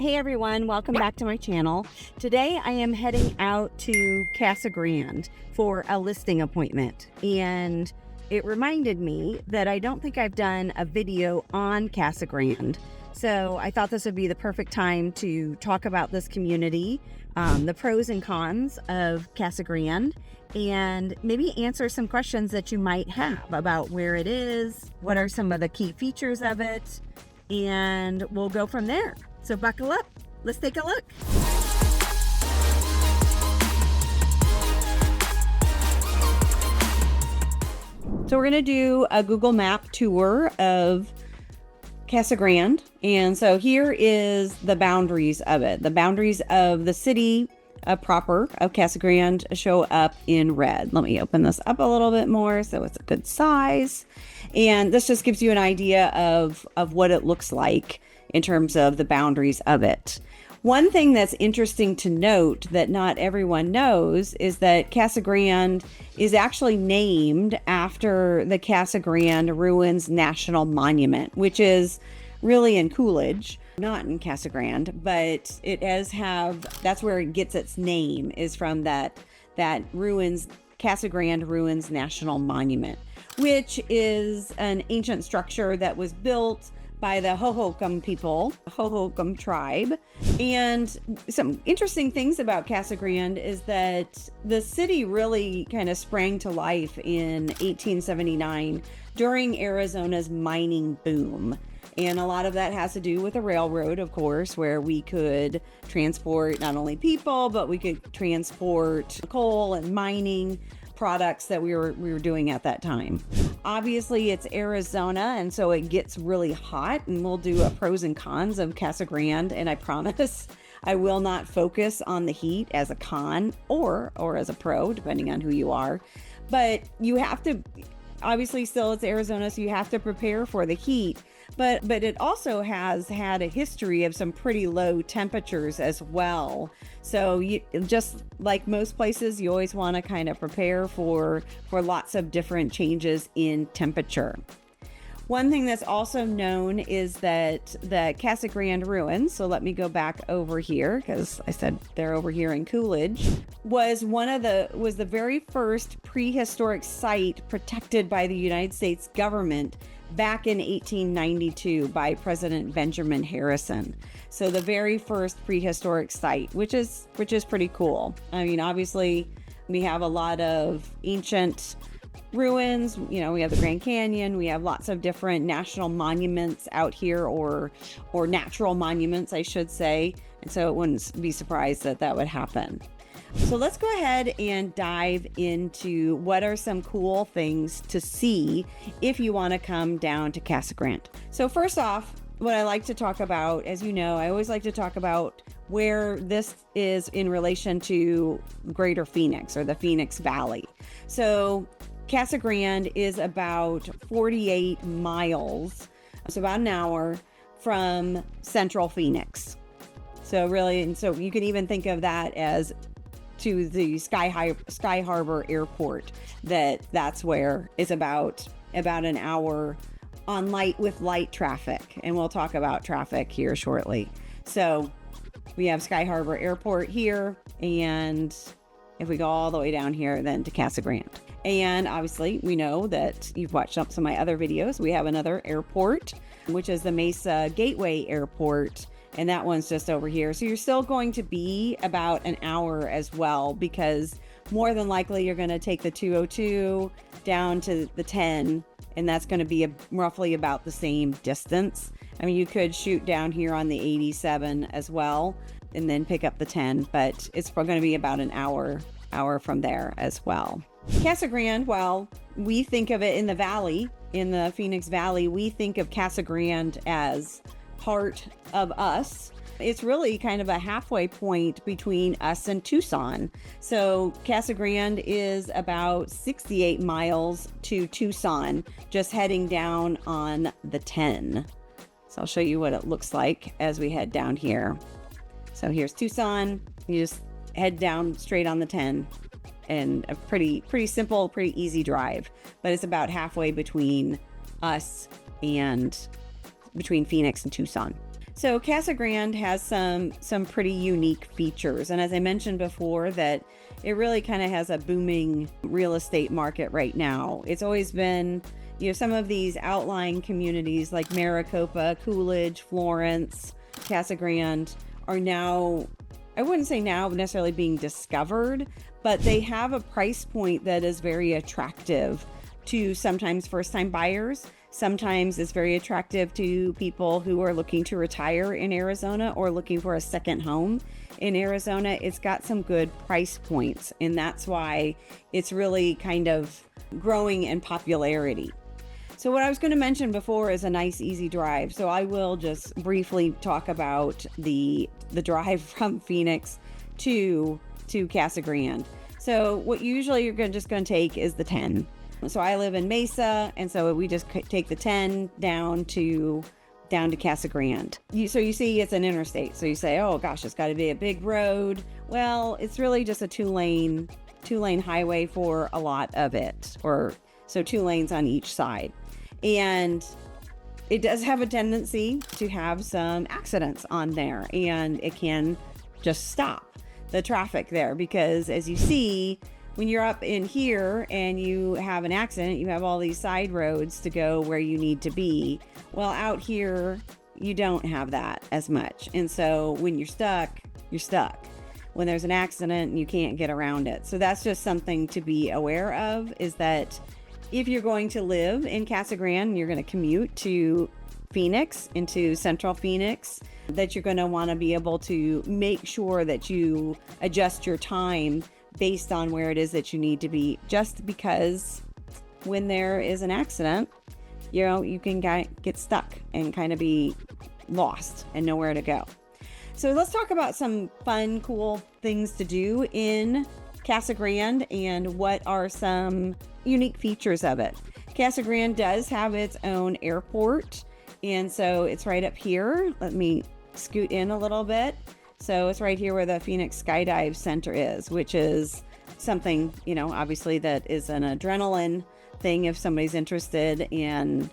Hey everyone, welcome back to my channel. Today I am heading out to Casa Grande for a listing appointment, and it reminded me that I don't think I've done a video on Casa Grande. So I thought this would be the perfect time to talk about this community, the pros and cons of Casa Grande, and maybe answer some questions that you might have about where it is, what are some of the key features of it, and we'll go from there. So buckle up, let's take a look. So we're gonna do a Google Map tour of Casa Grande. And so here is the boundaries of it. The boundaries of the city proper of Casa Grande show up in red. Let me open this up a little bit more so it's a good size. And this just gives you an idea of what it looks like in terms of the boundaries of it. One thing that's interesting to note that not everyone knows is that Casa Grande is actually named after the Casa Grande Ruins National Monument, which is really in Coolidge, not in Casa Grande, but it that's where it gets its name, is from that Casa Grande Ruins National Monument, which is an ancient structure that was built by the Hohokam people, Hohokam tribe. And some interesting things about Casa Grande is that the city really kind of sprang to life in 1879 during Arizona's mining boom. And a lot of that has to do with the railroad, of course, where we could transport not only people, but we could transport coal and mining products that we were doing at that time. Obviously it's Arizona, and so it gets really hot, and we'll do a pros and cons of Casa Grande, and I promise I will not focus on the heat as a con or as a pro, depending on who you are. But you have to, obviously still it's Arizona, so you have to prepare for the heat. But it also has had a history of some pretty low temperatures as well. So you, just like most places, you always want to kind of prepare for lots of different changes in temperature. One thing that's also known is that the Casa Grande ruins, so let me go back over here because I said they're over here in Coolidge, was the very first prehistoric site protected by the United States government back in 1892 by President Benjamin Harrison. So the very first prehistoric site, which is pretty cool. I mean, obviously we have a lot of ancient ruins, you know, we have the Grand Canyon, we have lots of different national monuments out here, or natural monuments, I should say. And so it wouldn't be surprised that would happen. So let's go ahead and dive into what are some cool things to see if you want to come down to Casa Grande. So first off, what I like to talk about, as you know, I always like to talk about where this is in relation to Greater Phoenix or the Phoenix Valley. So Casa Grande is about 48 miles, so about an hour from Central Phoenix. So really, and so you can even think of that as to the Sky Harbor Airport. That's where it's about an hour on light traffic, and we'll talk about traffic here shortly. So we have Sky Harbor Airport here, and if we go all the way down here then to Casa Grande. And obviously we know that you've watched some of my other videos. We have another airport, which is the Mesa Gateway Airport, and that one's just over here. So you're still going to be about an hour as well, because more than likely you're going to take the 202 down to the 10, and that's going to be roughly about the same distance. I mean, you could shoot down here on the 87 as well and then pick up the 10, but it's going to be about an hour from there as well. Casa Grande, well, we think of it in the valley, in the Phoenix Valley, we think of Casa Grande as part of us. It's really kind of a halfway point between us and Tucson. So Casa Grande is about 68 miles to Tucson, just heading down on the 10. So I'll show you what it looks like as we head down here. So here's Tucson. You just head down straight on the 10, and a pretty simple, pretty easy drive, but it's about halfway between us and between Phoenix and Tucson. So Casa Grande has some pretty unique features, and as I mentioned before, that it really kind of has a booming real estate market right now. It's always been, some of these outlying communities like Maricopa, Coolidge, Florence, Casa Grande are now, I wouldn't say now necessarily being discovered, but they have a price point that is very attractive to sometimes first-time buyers. Sometimes it's very attractive to people who are looking to retire in Arizona or looking for a second home in Arizona. It's got some good price points, and that's why it's really kind of growing in popularity. So what I was going to mention before is a nice, easy drive. So I will just briefly talk about the drive from Phoenix to Casa Grande. So what usually you're just going to take is the 10. So I live in Mesa, and so we just take the 10 down to Casa Grande. So you see it's an interstate. So you say, oh gosh, it's got to be a big road. Well, it's really just a two-lane highway for a lot of it, so 2 lanes on each side. And it does have a tendency to have some accidents on there, and it can just stop the traffic there because, as you see, when you're up in here and you have an accident, you have all these side roads to go where you need to be. Well, out here, you don't have that as much. And so when you're stuck, you're stuck. When there's an accident, you can't get around it. So that's just something to be aware of, is that if you're going to live in Casa Grande, you're going to commute to Phoenix, into central Phoenix, that you're going to want to be able to make sure that you adjust your time based on where it is that you need to be, just because when there is an accident, you can get stuck and kind of be lost and know where to go. So let's talk about some fun, cool things to do in Casa Grande and what are some unique features of it. Casa Grande does have its own airport, and so it's right up here. Let me scoot in a little bit. So it's right here where the Phoenix Skydive Center is, which is something, obviously that is an adrenaline thing if somebody's interested. And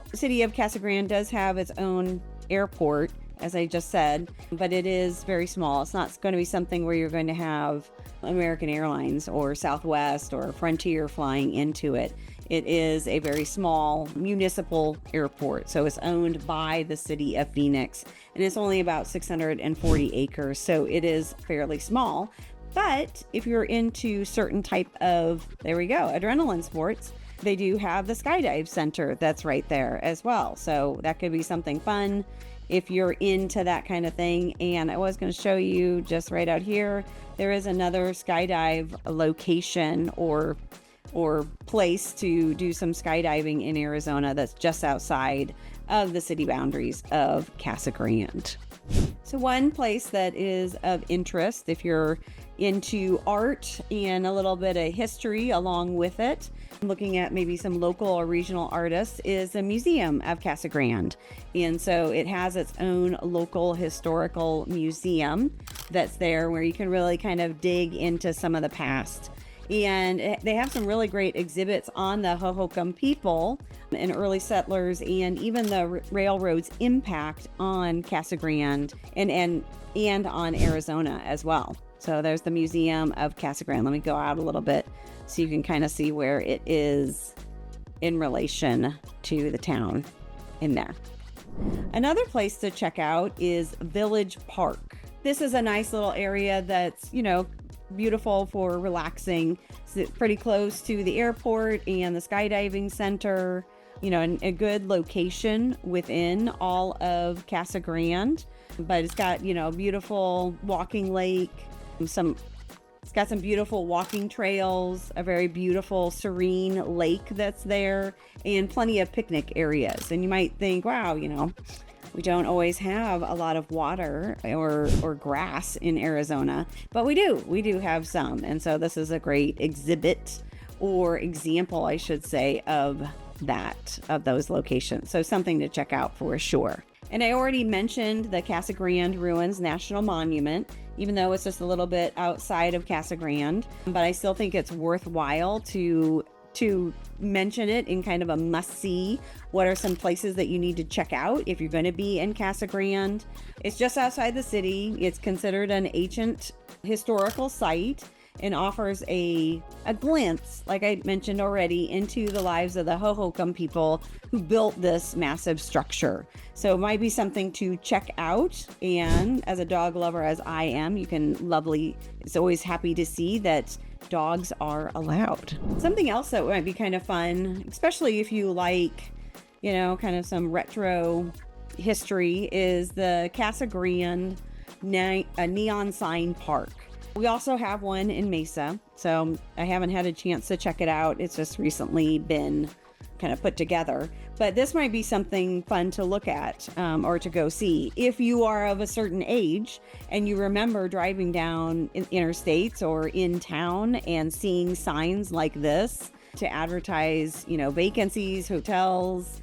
the city of Casa Grande does have its own airport, as I just said, but it is very small. It's not going to be something where you're going to have American Airlines or Southwest or Frontier flying into it. It is a very small municipal airport, so it's owned by the city of Phoenix, and it's only about 640 acres, so it is fairly small. But if you're into certain type of, adrenaline sports, they do have the Skydive Center that's right there as well. So that could be something fun if you're into that kind of thing. And I was going to show you just right out here, there is another skydive location or place to do some skydiving in Arizona that's just outside of the city boundaries of Casa Grande. So one place that is of interest, if you're into art and a little bit of history along with it, looking at maybe some local or regional artists, is the Museum of Casa Grande. And so it has its own local historical museum that's there where you can really kind of dig into some of the past. And they have some really great exhibits on the Hohokam people and early settlers, and even the railroad's impact on Casa Grande and on Arizona as well. So there's the Museum of Casa Grande. Let me go out a little bit so you can kind of see where it is in relation to the town in there. Another place to check out is Village Park. This is a nice little area that's, beautiful for relaxing. It's pretty close to the airport and the skydiving center, and a good location within all of Casa Grande. But it's got, beautiful walking lake, it's got some beautiful walking trails, a very beautiful serene lake that's there, and plenty of picnic areas. And you might think, wow, we don't always have a lot of water or grass in Arizona, but we do have some. And so this is a great exhibit, or example, I should say, of those locations. So something to check out for sure. And I already mentioned the Casa Grande Ruins National Monument, even though it's just a little bit outside of Casa Grande, but I still think it's worthwhile to to mention it in kind of a must-see. What are some places that you need to check out if you're going to be in Casa Grande? It's just outside the city. It's considered an ancient historical site and offers a glimpse, like I mentioned already, into the lives of the Hohokam people who built this massive structure. So it might be something to check out. And as a dog lover, as I am, it's always happy to see that dogs are allowed. Something else that might be kind of fun, especially if you like, kind of some retro history, is the Casa Grande Neon Sign Park. We also have one in Mesa, so I haven't had a chance to check it out. It's just recently been kind of put together. But this might be something fun to look at or to go see. If you are of a certain age and you remember driving down interstates or in town and seeing signs like this to advertise, vacancies, hotels,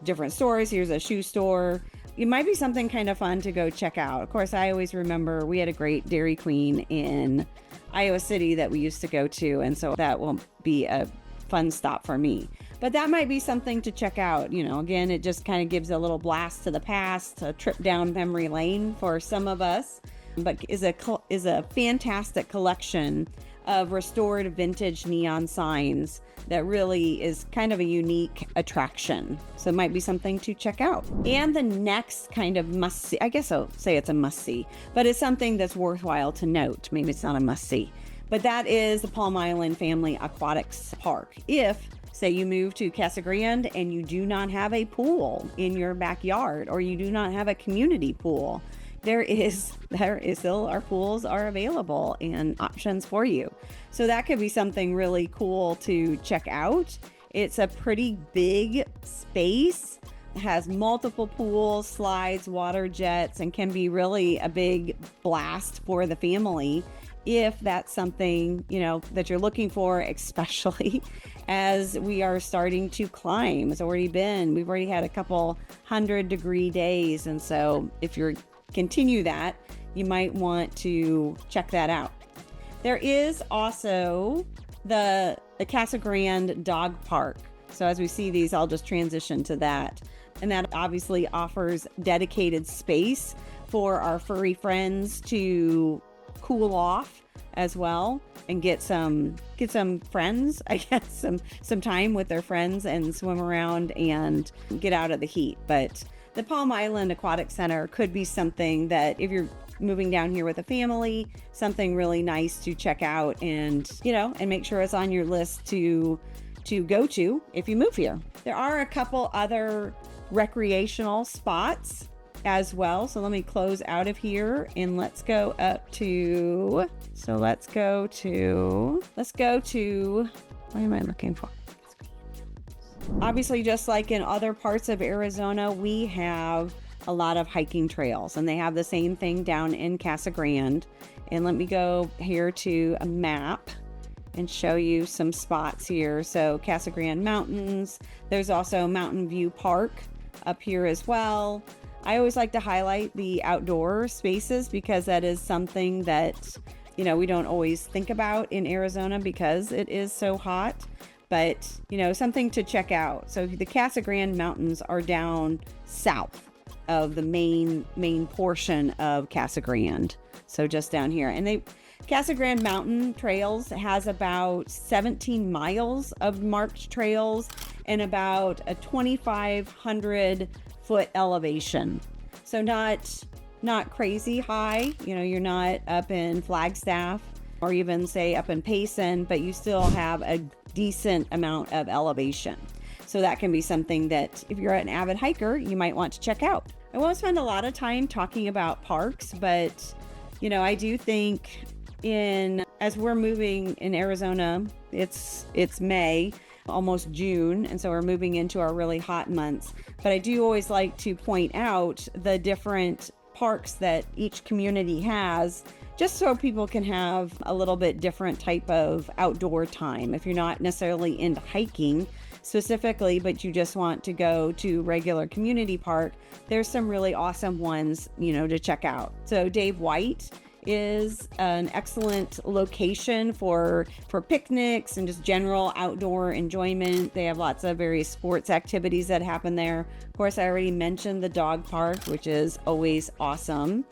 different stores. Here's a shoe store. It might be something kind of fun to go check out. Of course, I always remember we had a great Dairy Queen in Iowa City that we used to go to. And so that will be a fun stop for me. But that might be something to check out. Again, it just kind of gives a little blast to the past, a trip down memory lane for some of us, but is a fantastic collection of restored vintage neon signs that really is kind of a unique attraction. So it might be something to check out. And the next kind of must-see, I guess I'll say it's a must-see, but it's something that's worthwhile to note. Maybe it's not a must-see, but that is the Palm Island Family Aquatics Park. If, say, you move to Casa Grande and you do not have a pool in your backyard, or you do not have a community pool, there is still, our pools are available and options for you. So that could be something really cool to check out. It's a pretty big space. It has multiple pools, slides, water jets, and can be really a big blast for the family if that's something, that you're looking for, especially as we are starting to climb. We've already had a couple 100-degree days. And so if you're continue that, you might want to check that out. There is also the Casa Grande Dog Park. So as we see these, I'll just transition to that. And that obviously offers dedicated space for our furry friends to cool off as well and get some friends, I guess, some time with their friends and swim around and get out of the heat. But the Palm Island Aquatic Center could be something that, if you're moving down here with a family, something really nice to check out and make sure it's on your list to go to if you move here. There are a couple other recreational spots as well. So let me close out of here and let's go to, what am I looking for? Obviously, just like in other parts of Arizona, we have a lot of hiking trails, and they have the same thing down in Casa Grande. And let me go here to a map and show you some spots here. So Casa Grande Mountains, there's also Mountain View Park up here as well. I always like to highlight the outdoor spaces because that is something that, we don't always think about in Arizona because it is so hot. But, something to check out. So the Casa Grande Mountains are down south of the main portion of Casa Grande. So just down here. And Casa Grande Mountain Trails has about 17 miles of marked trails and about a 2,500 foot elevation. So not crazy high. You're not up in Flagstaff or even say up in Payson, but you still have a decent amount of elevation. So that can be something that if you're an avid hiker, you might want to check out. I won't spend a lot of time talking about parks, but I do think as we're moving in Arizona, it's May, almost June, and so we're moving into our really hot months. But I do always like to point out the different parks that each community has, just so people can have a little bit different type of outdoor time. If you're not necessarily into hiking specifically, but you just want to go to regular community park, there's some really awesome ones, to check out. So Dave White is an excellent location for picnics and just general outdoor enjoyment. They have lots of various sports activities that happen there. Of course, I already mentioned the dog park, which is always awesome.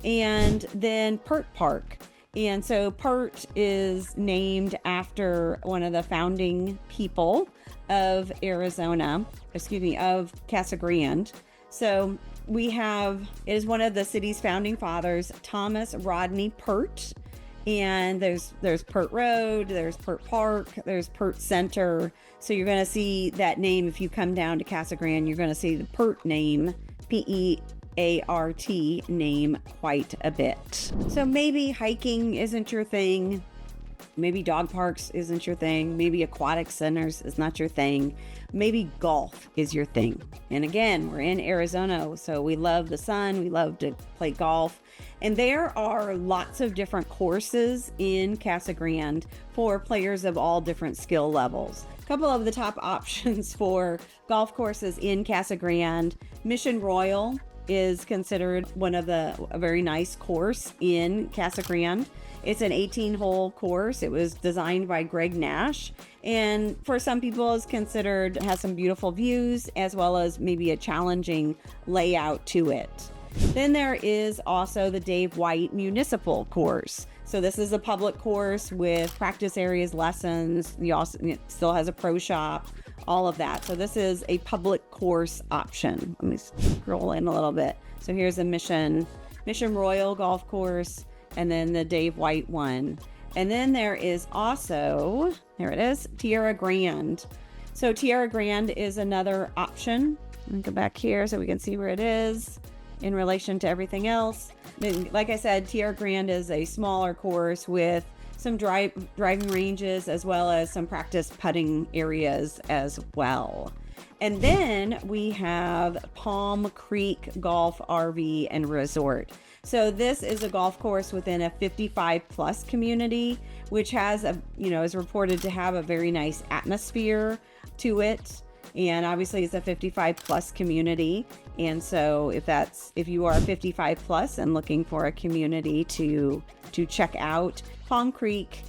And then Pert Park. And so Pert is named after one of the founding people of Arizona, of Casa Grande. So it is one of the city's founding fathers, Thomas Rodney Pert. And there's Pert Road, there's Pert Park, there's Pert Center. So you're going to see that name. If you come down to Casa Grande, you're going to see the Pert name, Peart name, quite a bit. So maybe hiking isn't your thing. Maybe dog parks isn't your thing. Maybe aquatic centers is not your thing. Maybe golf is your thing. And again, we're in Arizona, so we love the sun. We love to play golf. And there are lots of different courses in Casa Grande for players of all different skill levels. A couple of the top options for golf courses in Casa Grande: Mission Royal is considered a very nice course in Casa Grande. It's an 18-hole course. It was designed by Greg Nash, and for some people has some beautiful views as well as maybe a challenging layout to it. Then there is also the Dave White Municipal Course. So this is a public course with practice areas, lessons. It still has a pro shop, all of that. So this is a public course option. Let me scroll in a little bit. So here's a Mission Royal golf course, and then the Dave White one. And then there is also, there it is, Tierra Grande. So Tierra Grande is another option. Let me go back here so we can see where it is in relation to everything else. Like I said, Tierra Grande is a smaller course with some driving ranges as well as some practice putting areas as well. And then we have Palm Creek Golf RV and Resort. So this is a golf course within a 55 plus community, which has is reported to have a very nice atmosphere to it. And obviously it's a 55 plus community. And so if you are 55 plus and looking for a community to check out, Palm Creek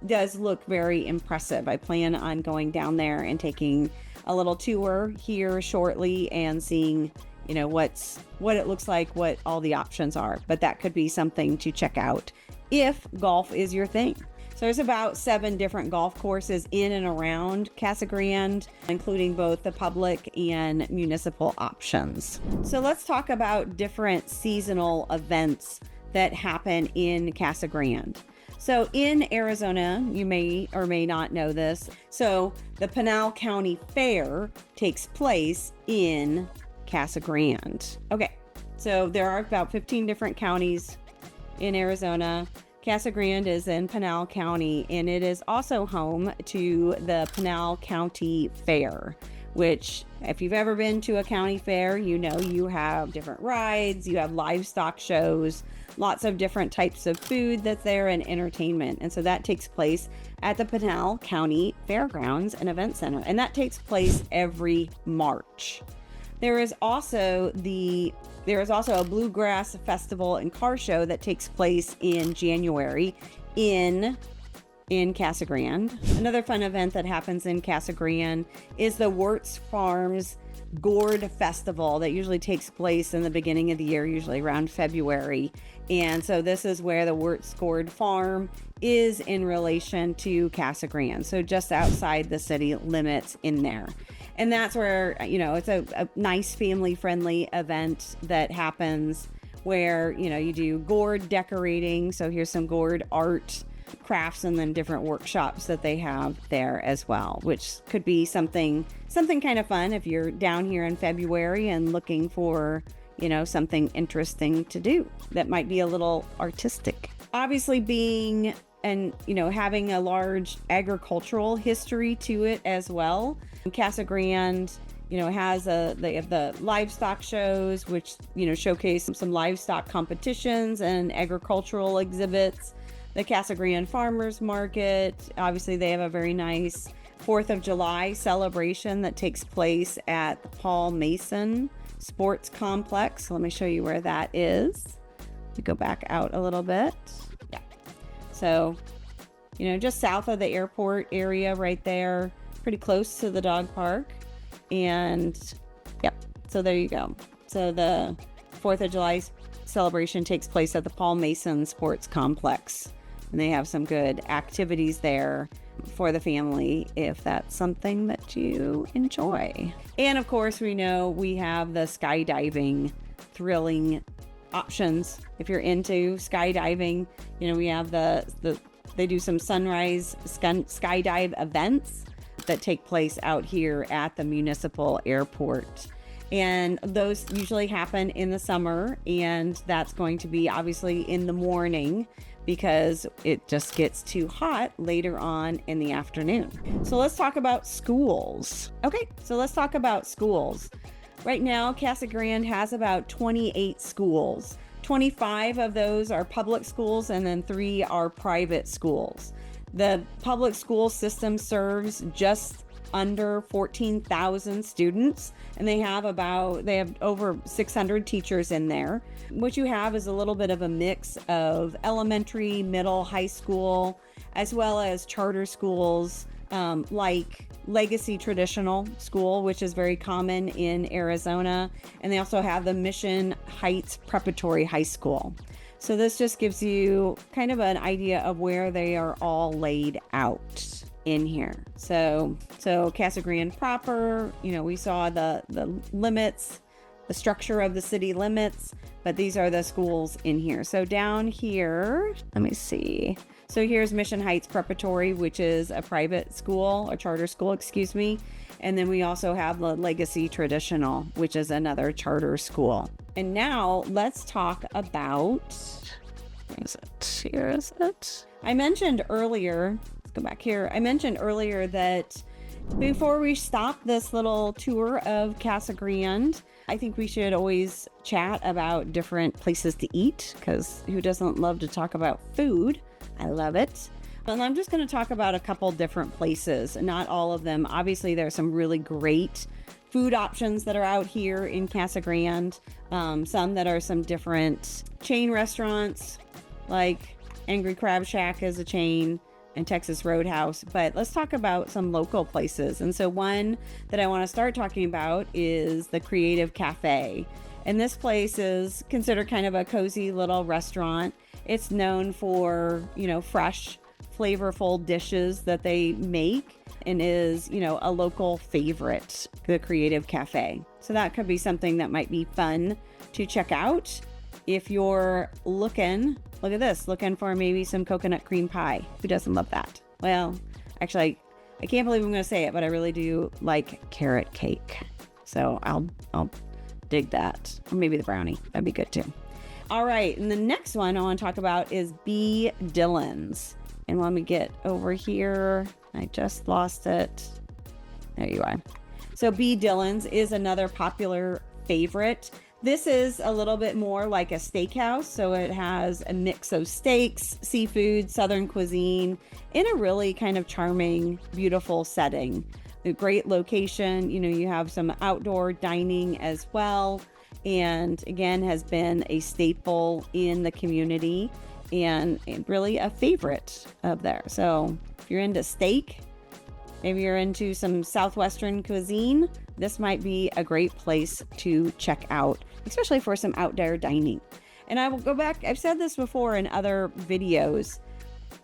does look very impressive. I plan on going down there and taking a little tour here shortly and seeing, what it looks like, what all the options are. But that could be something to check out if golf is your thing. So there's about 7 different golf courses in and around Casa Grande, including both the public and municipal options. So let's talk about different seasonal events that happen in Casa Grande. So in Arizona, you may or may not know this. So the Pinal County Fair takes place in Casa Grande. Okay, so there are about 15 different counties in Arizona. Casa Grande is in Pinal County, and it is also home to the Pinal County Fair, which, if you've ever been to a county fair, you have different rides, you have livestock shows, lots of different types of food that's there, and entertainment. And so that takes place at the Pinal County Fairgrounds and Event Center, and that takes place every March. There is also a bluegrass festival and car show that takes place in January in Casa Grande. Another fun event that happens in Casa Grande is the Wirtz Farms Gourd Festival that usually takes place in the beginning of the year, usually around February. And so this is where the Wirtz Gourd Farm is in relation to Casa Grande, so just outside the city limits in there. And that's where, it's a nice family-friendly event that happens where, you do gourd decorating. So here's some gourd art, crafts, and then different workshops that they have there as well, which could be something kind of fun if you're down here in February and looking for, something interesting to do that might be a little artistic. Obviously being and having a large agricultural history to it as well. Casa Grande has they have the livestock shows, which showcase some livestock competitions and agricultural exhibits. The Casa Grande Farmers Market, obviously they have a very nice 4th of July celebration that takes place at the Paul Mason Sports Complex. Let me show you where that is. to go back out a little bit. Yeah. So, just south of the airport area right there, pretty close to the dog park. And yep, so there you go. So the 4th of July celebration takes place at the Paul Mason Sports Complex. And they have some good activities there for the family if that's something that you enjoy. And of course, we know we have the skydiving, thrilling options. If you're into skydiving, we have they do some sunrise skydive events that take place out here at the municipal airport. And those usually happen in the summer, and that's going to be obviously in the morning because it just gets too hot later on in the afternoon. So let's talk about schools. Okay, so let's talk about schools. Right now, Casa Grande has about 28 schools. 25 of those are public schools, and then 3 are private schools. The public school system serves just under 14,000 students, and they have over 600 teachers in there. What you have is a little bit of a mix of elementary, middle, high school, as well as charter schools, like Legacy Traditional School, which is very common in Arizona. And they also have the Mission Heights Preparatory High School. So this just gives you kind of an idea of where they are all laid out in here. So Casa Grande proper, we saw the limits, the structure of the city limits, but these are the schools in here. So down here, let me see. So here's Mission Heights Preparatory, which is a private school, a charter school, excuse me. And then we also have the Legacy Traditional, which is another charter school. And now let's talk about, here is it. I mentioned earlier, let's go back here. I mentioned earlier that before we stop this little tour of Casa Grande, I think we should always chat about different places to eat, because who doesn't love to talk about food? I love it. And I'm just going to talk about a couple different places, not all of them. Obviously, there's some really great food options that are out here in Casa Grande. Some that are some different chain restaurants, like Angry Crab Shack is a chain, and Texas Roadhouse. But let's talk about some local places. And so one that I want to start talking about is the Creative Cafe. And this place is considered kind of a cozy little restaurant. It's known for, fresh, flavorful dishes that they make, and is, a local favorite, the Creative Cafe. So that could be something that might be fun to check out if you're looking for maybe some coconut cream pie. Who doesn't love that? Well, actually, I can't believe I'm going to say it, but I really do like carrot cake. So I'll dig that. Or maybe the brownie. That'd be good too. All right. And the next one I want to talk about is B. Dillon's. And let me get over here. I just lost it. There you are. So B. Dillon's is another popular favorite. This is a little bit more like a steakhouse. So it has a mix of steaks, seafood, Southern cuisine in a really kind of charming, beautiful setting. A great location. You have some outdoor dining as well. And again, has been a staple in the community and really a favorite of there. So if you're into steak, maybe you're into some Southwestern cuisine, this might be a great place to check out, especially for some outdoor dining. And I will go back, I've said this before in other videos,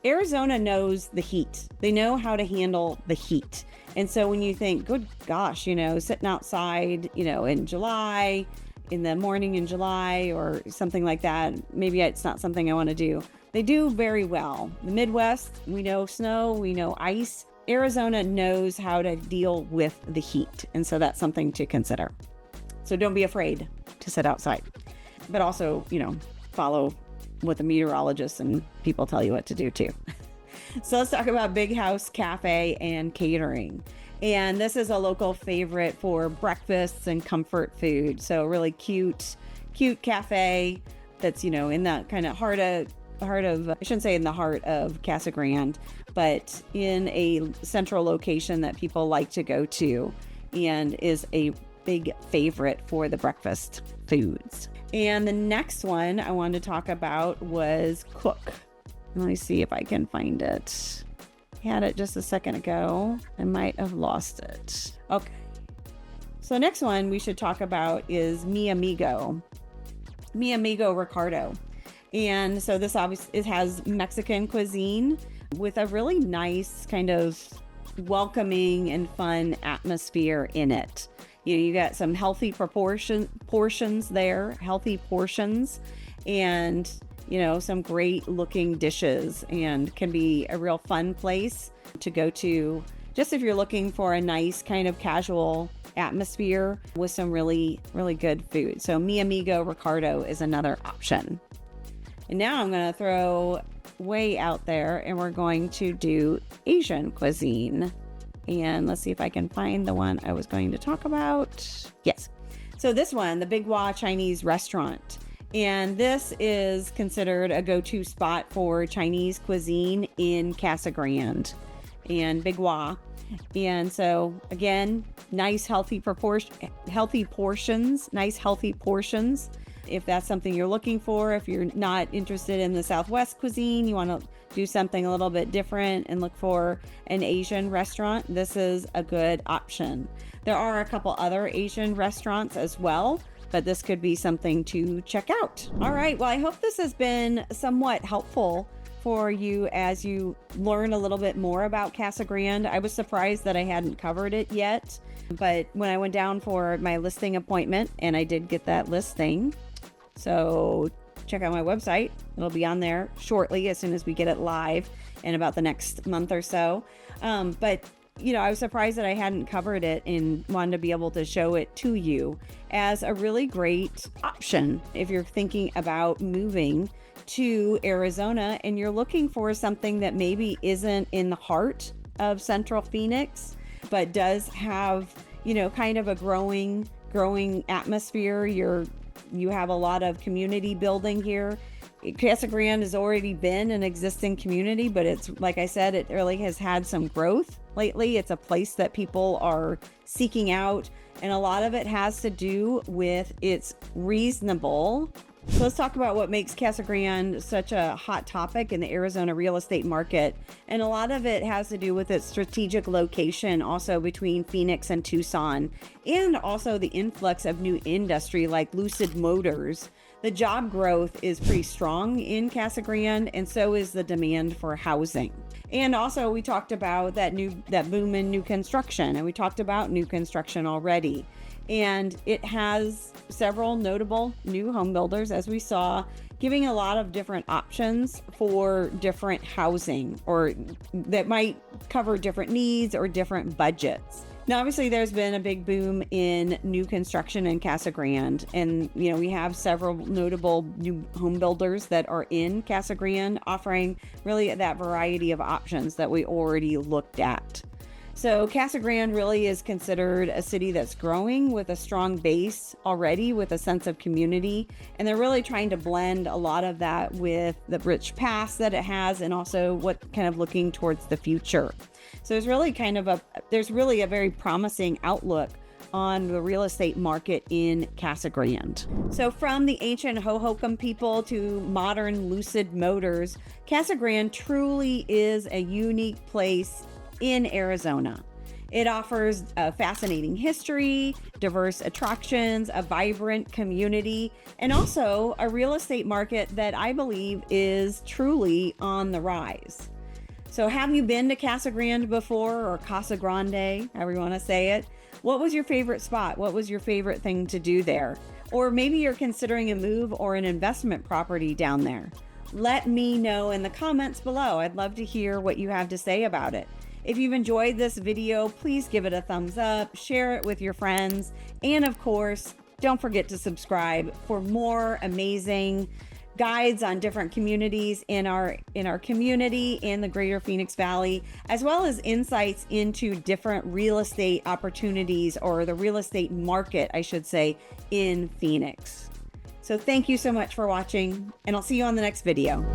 Arizona knows the heat. They know how to handle the heat. And so when you think, good gosh, sitting outside, in July, in the morning in July or something like that, maybe it's not something I want to do. They do very well. The Midwest, we know snow, we know ice. Arizona knows how to deal with the heat. And so that's something to consider. So don't be afraid to sit outside, but also, follow what the meteorologists and people tell you what to do too. So let's talk about Big House Cafe and Catering. And this is a local favorite for breakfasts and comfort food. So really cute cafe that's, in that kind of heart of, I shouldn't say in the heart of Casa Grande, but in a central location that people like to go to, and is a big favorite for the breakfast foods. And the next one I wanted to talk about was Cook. Let me see if I can find it. I had it just a second ago. I might have lost it. Okay. So the next one we should talk about is Mi Amigo Ricardo. And so this obviously, it has Mexican cuisine with a really nice kind of welcoming and fun atmosphere in it. You got some healthy portions there, and some great looking dishes, and can be a real fun place to go to just if you're looking for a nice kind of casual atmosphere with some really, really good food. So Mi Amigo Ricardo is another option. And now I'm going to throw way out there, and we're going to do Asian cuisine. And let's see if I can find the one I was going to talk about. Yes. So this one, the Big Wah Chinese restaurant. And this is considered a go-to spot for Chinese cuisine in Casa Grande and Big Wah. And so again, nice healthy portions. If that's something you're looking for, if you're not interested in the Southwest cuisine, you want to do something a little bit different and look for an Asian restaurant, this is a good option. There are a couple other Asian restaurants as well, but this could be something to check out. All right, well, I hope this has been somewhat helpful for you as you learn a little bit more about Casa Grande. I was surprised that I hadn't covered it yet, but when I went down for my listing appointment, and I did get that listing, so check out my website. It'll be on there shortly as soon as we get it live in about the next month or so. But I was surprised that I hadn't covered it and wanted to be able to show it to you as a really great option if you're thinking about moving to Arizona and you're looking for something that maybe isn't in the heart of Central Phoenix, but does have, kind of a growing atmosphere. You have a lot of community building here. Casa Grande has already been an existing community, but it's, like I said, it really has had some growth lately. It's a place that people are seeking out, and a lot of it has to do with its reasonable. So let's talk about what makes Casa Grande such a hot topic in the Arizona real estate market. And a lot of it has to do with its strategic location, also between Phoenix and Tucson, and also the influx of new industry like Lucid Motors. The job growth is pretty strong in Casa Grande, and so is the demand for housing. And also we talked about that boom in new construction, and we talked about new construction already. And it has several notable new home builders, as we saw, giving a lot of different options for different housing, or that might cover different needs or different budgets. Now, obviously, there's been a big boom in new construction in Casa Grande, and we have several notable new home builders that are in Casa Grande, offering really that variety of options that we already looked at. So Casa Grande really is considered a city that's growing with a strong base already, with a sense of community. And they're really trying to blend a lot of that with the rich past that it has, and also what kind of looking towards the future. So there's really a very promising outlook on the real estate market in Casa Grande. So from the ancient Hohokam people to modern Lucid Motors, Casa Grande truly is a unique place in Arizona. It offers a fascinating history, diverse attractions, a vibrant community, and also a real estate market that I believe is truly on the rise. So have you been to Casa Grande before, or Casa Grande, however you want to say it? What was your favorite spot? What was your favorite thing to do there? Or maybe you're considering a move or an investment property down there. Let me know in the comments below. I'd love to hear what you have to say about it. If you've enjoyed this video, please give it a thumbs up, share it with your friends, and of course, don't forget to subscribe for more amazing guides on different communities in our community in the greater Phoenix Valley, as well as insights into different real estate opportunities, or the real estate market, I should say, in Phoenix. So thank you so much for watching, and I'll see you on the next video.